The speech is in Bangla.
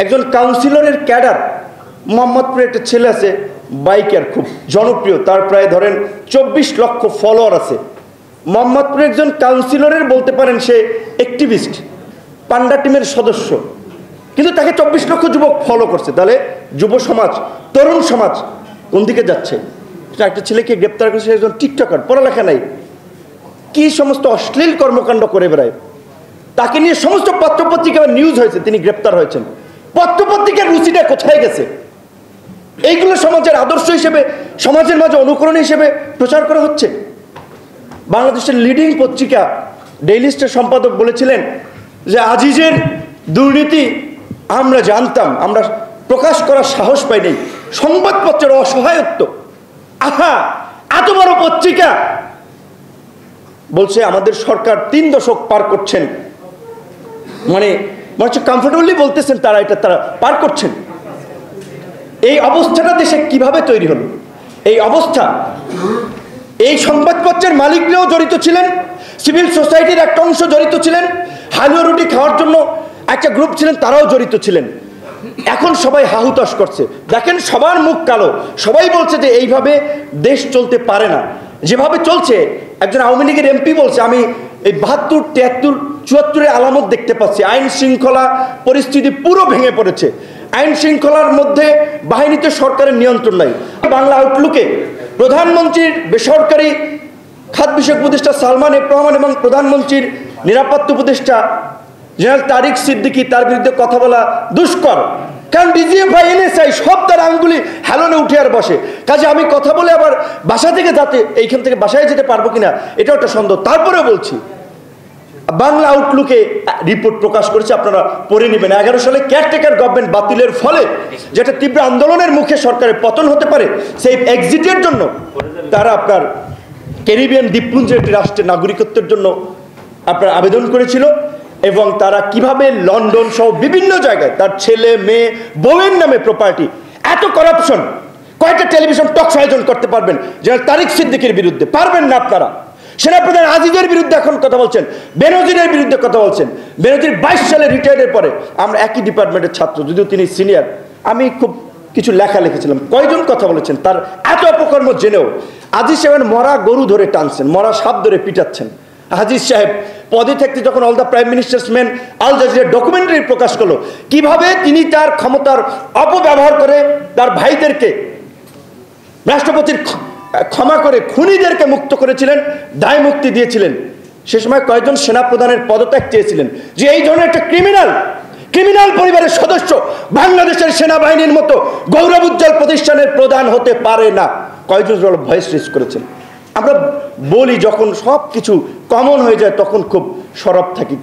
একজন কাউন্সিলরের ক্যাডার মোহাম্মদপুরে একটা ছেলে আছে বাইকার, খুব জনপ্রিয়, তার প্রায় ধরেন 24 লক্ষ ফলোয়ার আছে। মোহাম্মদপুরে একজন কাউন্সিলরের বলতে পারেন সে অ্যাক্টিভিস্ট, পান্ডা টিমের সদস্য, কিন্তু তাকে 24 লক্ষ যুবক ফলো করছে। তাহলে যুব সমাজ, তরুণ সমাজ কোন দিকে যাচ্ছে? একটা ছেলেকে গ্রেপ্তার করেছে, একজন টিকটকার, পড়ালেখা নাই, কি সমস্ত অশ্লীল কর্মকাণ্ড করে বেড়ায়, তাকে নিয়ে সমস্ত পত্রপত্রিকা নিউজ হয়েছে, তিনি গ্রেপ্তার হয়েছেন। পত্রপত্রিকার রুচিটা কোথায় গেছে? এইগুলো সমাজের আদর্শ হিসেবে, সমাজের মাঝে অনুকরণ হিসেবে প্রচার করা হচ্ছে। বাংলাদেশের লিডিং পত্রিকা ডেইলি স্টার সম্পাদক বলেছিলেন যে আজিজের দুর্নীতি আমরা জানতাম, আমরা প্রকাশ করার সাহস পাই নাই, সংবাদপত্রের অসহায়ত্ব। আহা, এত বড় পত্রিকা বলছে আমাদের সরকার 3 দশক পার করছেন, মানে হচ্ছে কমফোর্টেবলি বলতেছেন তারা তারা পার করছেন। এই অবস্থাটা দেশে কিভাবে তৈরি হলো? এই অবস্থা, এই সংবাদপত্রের মালিকরাও জড়িত ছিলেন, সিভিল সোসাইটির একটা অংশ জড়িত ছিলেন, হালুয়া রুটি খাওয়ার জন্য একটা গ্রুপ ছিলেন, তারাও জড়িত ছিলেন। এখন সবাই হাহুতাশ করছে, দেখেন সবার মুখ কালো, সবাই বলছে যে এইভাবে দেশ চলতে পারে না যেভাবে চলছে। একজন আওয়ামী লীগের এমপি বলছে আমি এই 72, 73, 74-এর আলামত দেখতে পাচ্ছি, আইন শৃঙ্খলা পরিস্থিতি পুরো ভেঙে পড়েছে, আইন শৃঙ্খলার মধ্যে বাহিনীতে সরকারের নিয়ন্ত্রণ নাই। বাংলা আউটলুকে প্রধানমন্ত্রীর বেসরকারি খাত বিষয়ক উপদেষ্টা সালমান এফ রহমান এবং প্রধানমন্ত্রীর নিরাপত্তা উপদেষ্টা জেনারেল তারিক সিদ্দিকী, তার বিরুদ্ধে কথা বলা দুষ্কর, কারণ ডিজিএফআই, এনএসআই সব তার আঙ্গুলি হেলনে উঠে আর বসে। কাজে আমি কথা বলে আবার বাসা থেকে যাতে এইখান থেকে বাসায় যেতে পারবো কিনা এটাও একটা সন্দেহ। তারপরেও বলছি, বাংলা আউটলুকে রিপোর্ট প্রকাশ করেছে, আপনারা পড়ে নেবেন। 11 সালে কেয়ারটেকার গভর্নমেন্ট বাতিলের ফলে যেটা তীব্র আন্দোলনের মুখে সরকারের পতন হতে পারে, সেই এক্সিটের জন্য তারা আপনার ক্যারিবিয়ান দ্বীপপুঞ্জের একটি রাষ্ট্রের নাগরিকত্বের জন্য আপনার আবেদন করেছিল, এবং তারা কিভাবে লন্ডন সহ বিভিন্ন জায়গায় তার ছেলে মেয়ে বউয়ের নামে প্রপার্টি, এত করাপশন। কয়েকটা টেলিভিশন টক আয়োজন করতে পারবেন জেনারেল তারিক সিদ্দিকীর বিরুদ্ধে? পারবেন না আপনারা। সেনাপ্রধান আজিজের বিরুদ্ধে এখন কথা বলছেন, বেনজিরের বিরুদ্ধে কথা বলছেন। বেনজির 22 সালে রিটায়ার্ডের পরে, আমরা একই ডিপার্টমেন্টের ছাত্র, যদিও তিনি সিনিয়র, আমি খুব কিছু লেখা লিখেছিলাম, কয়জন কথা বলেছেন তার এত অপকর্ম জেনেও। আজিজ সাহেব মরা গরু ধরে টানছেন, মরা সাপ ধরে পিটাচ্ছেন। আজিজ সাহেব পদে থাকতে যখন all the prime minister's men Al Jazeera documentary প্রকাশ করলো, কিভাবে তিনি তার ক্ষমতার অপব্যবহার করে তার ভাইদেরকে রাষ্ট্রপতির ক্ষমা করে খুনিদেরকে মুক্ত করেছিলেন, দায় মুক্তি দিয়েছিলেন। সে সময় কয়েকজন সেনাপ্রধানের পদত্যাগ চেয়েছিলেন যে এই ধরনের একটা ক্রিমিনাল পরিবারের সদস্য বাংলাদেশের সেনাবাহিনীর মতো গৌরব উজ্জ্বল প্রতিষ্ঠানের প্রধান হতে পারে না। কয়েকজন ভয়েস রেজ করেছেন। আমরা বলি যখন সব কিছু কমন হয়ে যায় তখন খুব সরব থাকি।